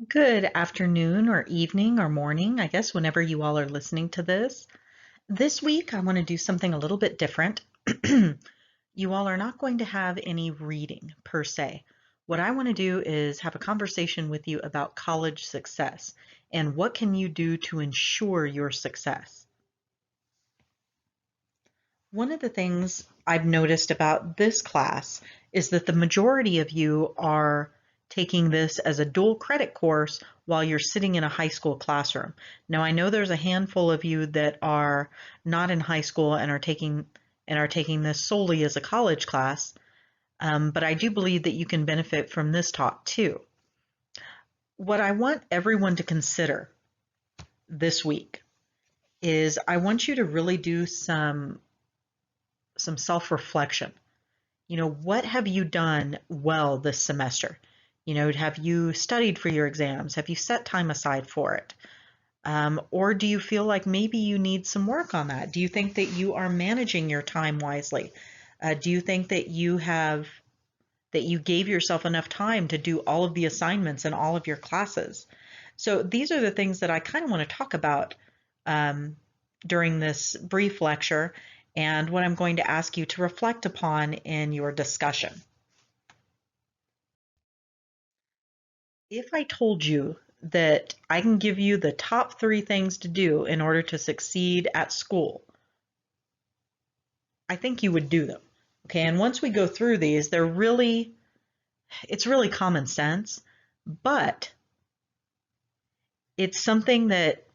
Good afternoon or evening or morning, I guess, whenever you all are listening to this. This week, I want to do something a little bit different. You all are not going to have any reading per se. What I want to do is have a conversation with you about college success and what can you do to ensure your success. One of the things I've noticed about this class is that the majority of you are taking this as a dual credit course while you're sitting in a high school classroom. Now, I know there's a handful of you that are not in high school and are taking this solely as a college class, but I do believe that you can benefit from this talk too. What I want everyone to consider this week is I want you to really do some self-reflection. What have you done well this semester? Have you studied for your exams? Have you set time aside for it? Or do you feel like maybe you need some work on that? Do you think that you are managing your time wisely? Do you think that you gave yourself enough time to do all of the assignments in all of your classes? So these are the things that I kind of want to talk about um, during this brief lecture and what I'm going to ask you to reflect upon in your discussion. If I told you that I can give you the top 3 things to do in order to succeed at school, I think you would do them. Okay, and once we go through these, it's really common sense, but it's something that,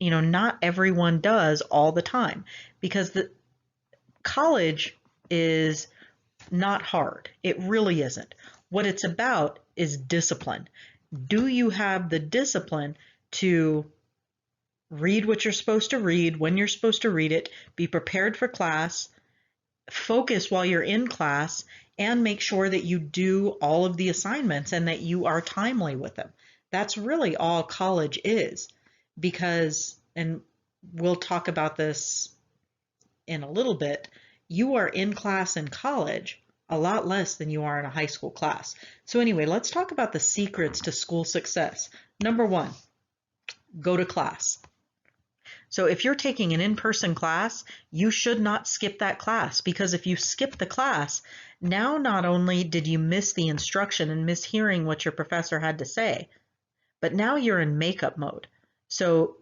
not everyone does all the time because the college is not hard. It really isn't. What it's about is discipline. Do you have the discipline to read what you're supposed to read, when you're supposed to read it, be prepared for class, focus while you're in class, and make sure that you do all of the assignments and that you are timely with them? That's really all college is because, and we'll talk about this in a little bit, you are in class in college a lot less than you are in a high school class. So anyway, let's talk about the secrets to school success. Number 1, go to class. So if you're taking an in-person class, you should not skip that class, because if you skip the class, now not only did you miss the instruction and miss hearing what your professor had to say, but now you're in makeup mode. So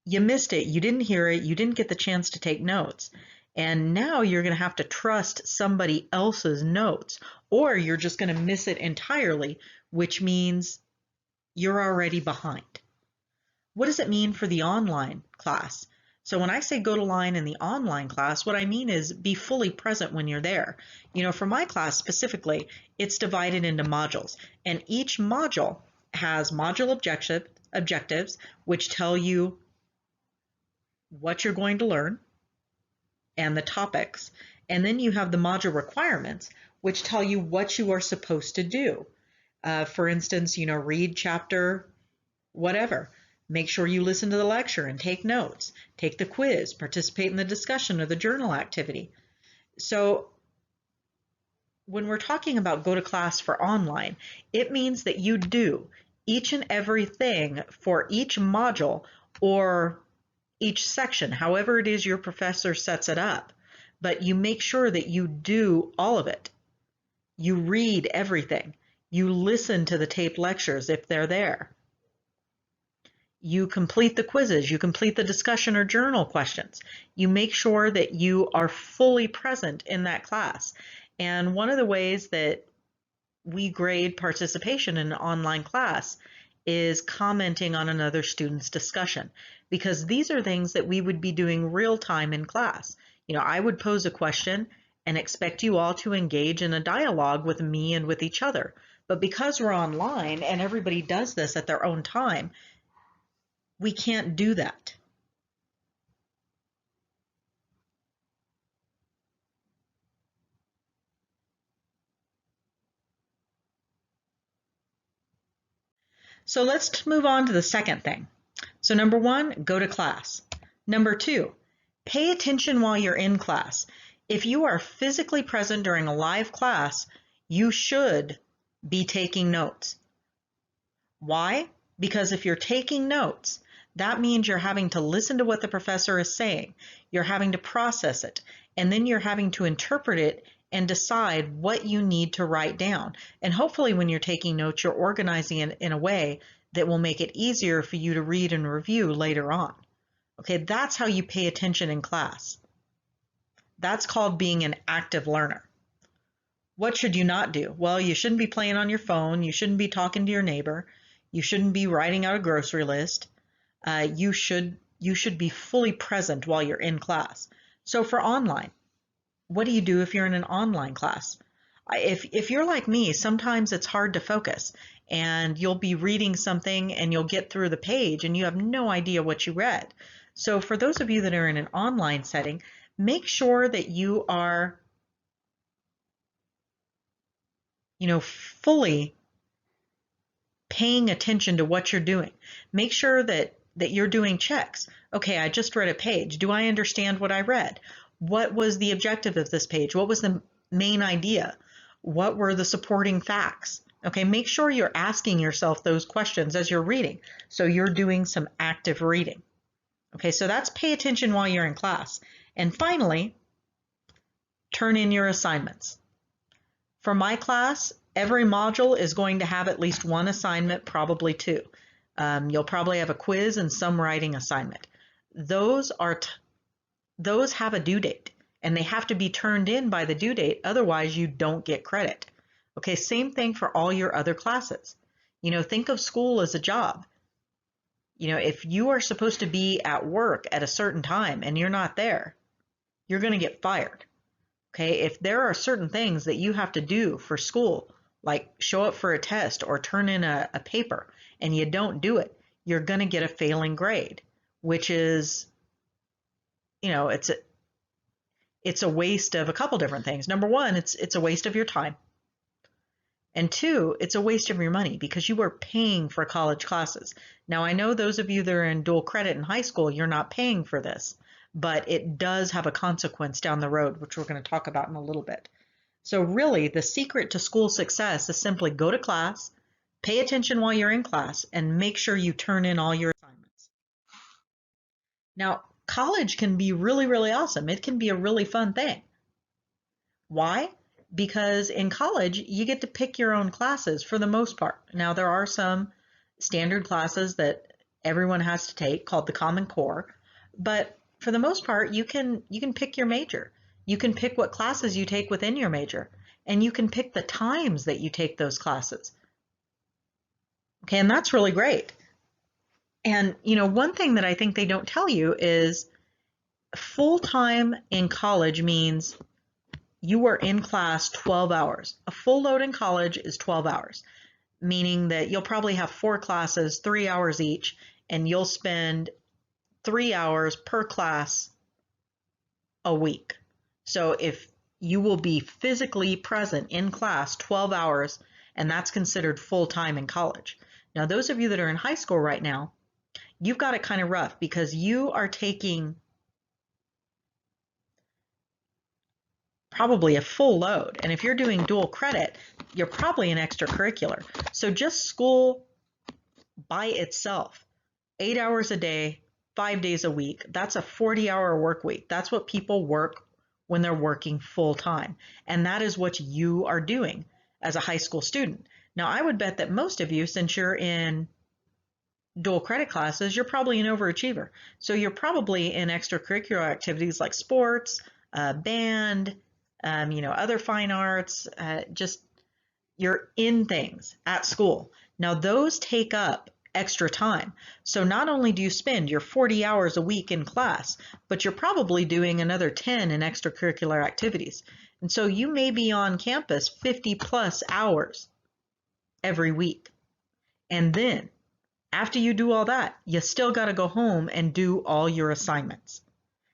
you missed it, you didn't hear it, you didn't get the chance to take notes. And now you're going to have to trust somebody else's notes, or you're just going to miss it entirely, which means you're already behind. What does it mean for the online class? So when I say go to line in the online class, what I mean is be fully present when you're there. For my class specifically, it's divided into modules, and each module has module objectives, which tell you what you're going to learn and the topics. And then you have the module requirements, which tell you what you are supposed to do. For instance, read chapter whatever. Make sure you listen to the lecture and take notes. Take the quiz, participate in the discussion or the journal activity. So when we're talking about go to class for online, it means that you do each and every thing for each module or each section, however it is your professor sets it up, but you make sure that you do all of it. You read everything. You listen to the taped lectures if they're there. You complete the quizzes, you complete the discussion or journal questions. You make sure that you are fully present in that class. And one of the ways that we grade participation in an online class is commenting on another student's discussion, because these are things that we would be doing real time in class. I would pose a question and expect you all to engage in a dialogue with me and with each other. But because we're online and everybody does this at their own time, we can't do that. So let's move on to the second thing. So number 1, go to class. Number 2, pay attention while you're in class. If you are physically present during a live class, you should be taking notes. Why? Because if you're taking notes, that means you're having to listen to what the professor is saying. You're having to process it, and then you're having to interpret it and decide what you need to write down. And hopefully when you're taking notes, you're organizing it in a way that will make it easier for you to read and review later on. Okay, that's how you pay attention in class. That's called being an active learner. What should you not do? Well, you shouldn't be playing on your phone. You shouldn't be talking to your neighbor. You shouldn't be writing out a grocery list. You should be fully present while you're in class. So for online, what do you do if you're in an online class? If you're like me, sometimes it's hard to focus, and you'll be reading something and you'll get through the page and you have no idea what you read. So for those of you that are in an online setting, make sure that you are, fully paying attention to what you're doing. Make sure that you're doing checks. Okay, I just read a page. Do I understand what I read? What was the objective of this page? What was the main idea? What were the supporting facts? Okay, make sure you're asking yourself those questions as you're reading. So you're doing some active reading. Okay, so that's pay attention while you're in class. And finally, turn in your assignments. For my class, every module is going to have at least one assignment, probably two. You'll probably have a quiz and some writing assignment. Those have a due date, and they have to be turned in by the due date, otherwise you don't get credit. Okay, same thing for all your other classes. Think of school as a job. If you are supposed to be at work at a certain time and you're not there, you're going to get fired. Okay, if there are certain things that you have to do for school, like show up for a test or turn in a paper, and you don't do it, you're going to get a failing grade, which is, it's a waste of a couple different things. Number one, it's a waste of your time. And two, it's a waste of your money because you are paying for college classes. Now, I know those of you that are in dual credit in high school, you're not paying for this, but it does have a consequence down the road, which we're going to talk about in a little bit. So really, the secret to school success is simply go to class, pay attention while you're in class, and make sure you turn in all your assignments. Now, college can be really, really awesome. It can be a really fun thing. Why? Because in college, you get to pick your own classes for the most part. Now, there are some standard classes that everyone has to take called the Common Core, but for the most part, you can pick your major. You can pick what classes you take within your major, and you can pick the times that you take those classes. Okay, and that's really great. And one thing that I think they don't tell you is full-time in college means you are in class 12 hours. A full load in college is 12 hours, meaning that you'll probably have 4 classes, 3 hours each, and you'll spend 3 hours per class a week. So if you will be physically present in class 12 hours, and that's considered full-time in college. Now, those of you that are in high school right now, you've got it kind of rough because you are taking probably a full load. And if you're doing dual credit, you're probably an extracurricular. So just school by itself, 8 hours a day, 5 days a week, that's a 40-hour work week. That's what people work when they're working full time. And that is what you are doing as a high school student. Now, I would bet that most of you, since you're in dual credit classes, you're probably an overachiever. So you're probably in extracurricular activities like sports, band, other fine arts, just you're in things at school. Now those take up extra time. So not only do you spend your 40 hours a week in class, but you're probably doing another 10 in extracurricular activities. And so you may be on campus 50 plus hours every week. And then after you do all that, you still got to go home and do all your assignments.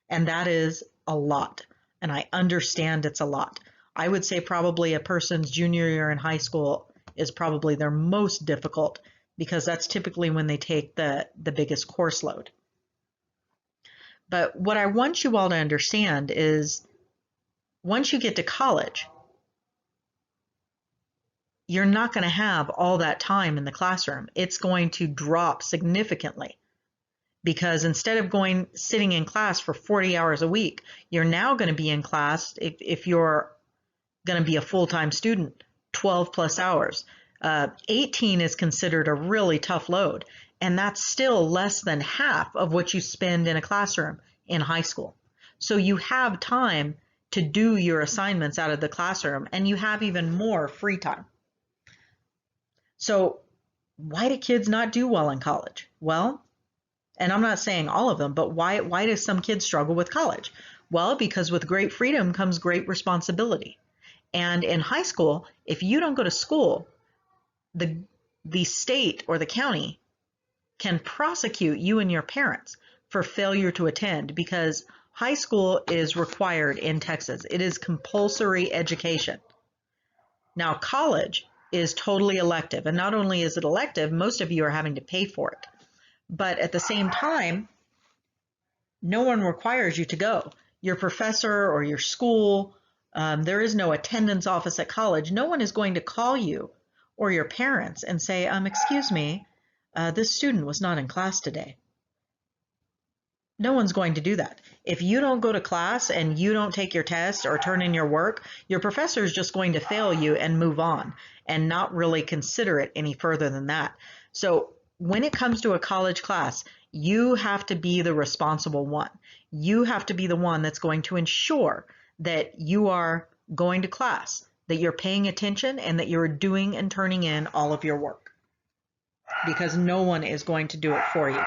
And that is a lot. And I understand it's a lot. I would say probably a person's junior year in high school is probably their most difficult because that's typically when they take the biggest course load. But what I want you all to understand is once you get to college, you're not going to have all that time in the classroom. It's going to drop significantly because instead of sitting in class for 40 hours a week, you're now going to be in class, if you're going to be a full-time student, 12 plus hours. 18 is considered a really tough load, and that's still less than half of what you spend in a classroom in high school. So you have time to do your assignments out of the classroom, and you have even more free time. So why do kids not do well in college? Well, and I'm not saying all of them, but why do some kids struggle with college? Well, because with great freedom comes great responsibility. And in high school, if you don't go to school, the state or the county can prosecute you and your parents for failure to attend, because high school is required in Texas. It is compulsory education. Now, college is totally elective, and not only is it elective, most of you are having to pay for it. But at the same time, no one requires you to go. Your professor or your school, there is no attendance office at college. No one is going to call you or your parents and say, excuse me, this student was not in class today. No one's going to do that. If you don't go to class and you don't take your test or turn in your work, your professor is just going to fail you and move on and not really consider it any further than that. So when it comes to a college class, you have to be the responsible one. You have to be the one that's going to ensure that you are going to class, that you're paying attention, and that you're doing and turning in all of your work, because no one is going to do it for you.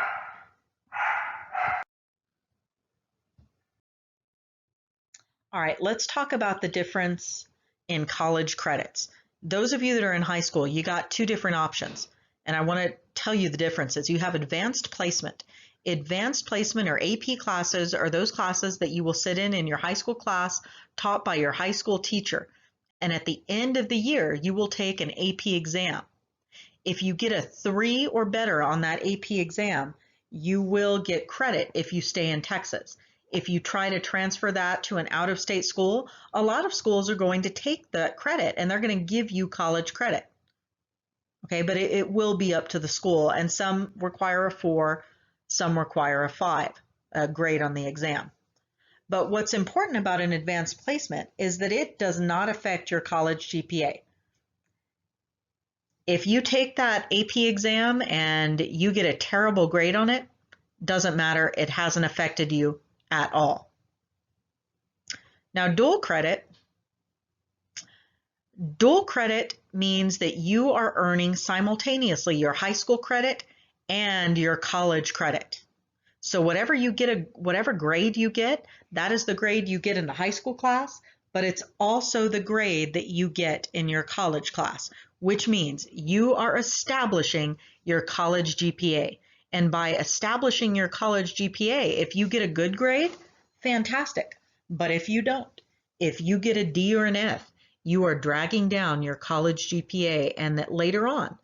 All right, let's talk about the difference in college credits. Those of you that are in high school, you got two different options, and I want to tell you the differences. You have advanced placement. Advanced placement or AP classes are those classes that you will sit in your high school class taught by your high school teacher. And at the end of the year, you will take an AP exam. If you get a 3 or better on that AP exam, you will get credit if you stay in Texas. If you try to transfer that to an out-of-state school, a lot of schools are going to take that credit and they're going to give you college credit. Okay, but it will be up to the school, and some require a 4, some require a 5 grade on the exam. But what's important about an advanced placement is that it does not affect your college GPA. If you take that AP exam and you get a terrible grade on it, doesn't matter, it hasn't affected you at all. Now, dual credit means that you are earning simultaneously your high school credit and your college credit. So whatever grade you get, that is the grade you get in the high school class, but it's also the grade that you get in your college class, which means you are establishing your college GPA. And by establishing your college GPA, if you get a good grade, fantastic. But if you don't, if you get a D or an F, you are dragging down your college GPA, and that later on,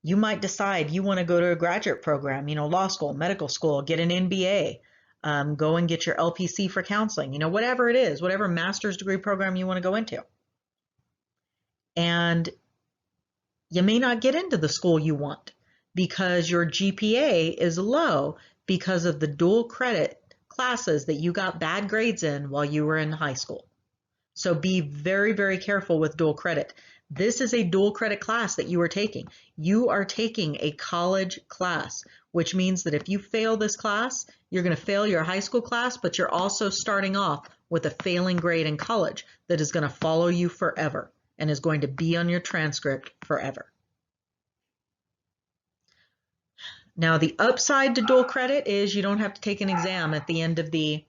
you might decide you want to go to a graduate program, law school, medical school, get an MBA, go and get your LPC for counseling, whatever it is, whatever master's degree program you want to go into. And you may not get into the school you want because your GPA is low because of the dual credit classes that you got bad grades in while you were in high school. So be very, very careful with dual credit. This is a dual credit class that you are taking. You are taking a college class, which means that if you fail this class, you're going to fail your high school class, but you're also starting off with a failing grade in college that is going to follow you forever and is going to be on your transcript forever. Now, the upside to dual credit is you don't have to take an exam at the end of the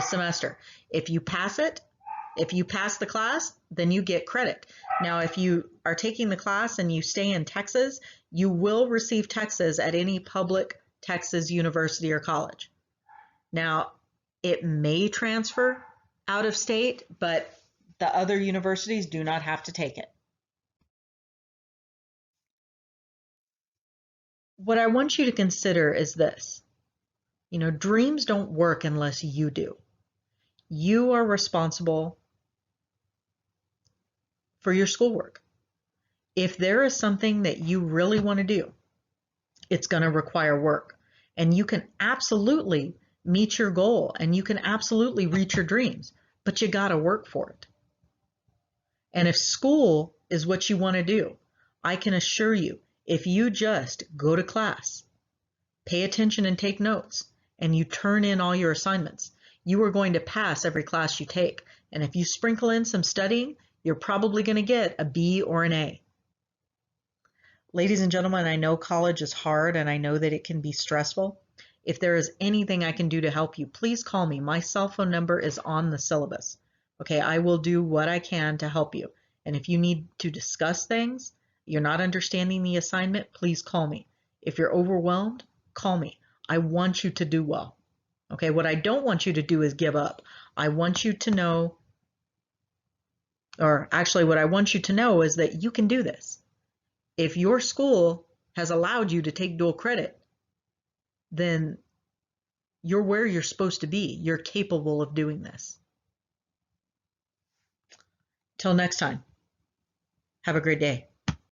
semester. If you pass it, if you pass the class, then you get credit. Now, if you are taking the class and you stay in Texas, you will receive Texas at any public Texas university or college. Now, it may transfer out of state, but the other universities do not have to take it. What I want you to consider is this. Dreams don't work unless you do. You are responsible for your schoolwork. If there is something that you really want to do, it's going to require work. And you can absolutely meet your goal and you can absolutely reach your dreams, but you got to work for it. And if school is what you want to do, I can assure you, if you just go to class, pay attention and take notes, and you turn in all your assignments, you are going to pass every class you take. And if you sprinkle in some studying, you're probably going to get a B or an A. Ladies and gentlemen, I know college is hard and I know that it can be stressful. If there is anything I can do to help you, please call me. My cell phone number is on the syllabus. Okay, I will do what I can to help you. And if you need to discuss things, you're not understanding the assignment, please call me. If you're overwhelmed, call me. I want you to do well. Okay, what I don't want you to do is give up. I want you to know, or actually what I want you to know is that you can do this. If your school has allowed you to take dual credit, then you're where you're supposed to be. You're capable of doing this. Till next time, have a great day.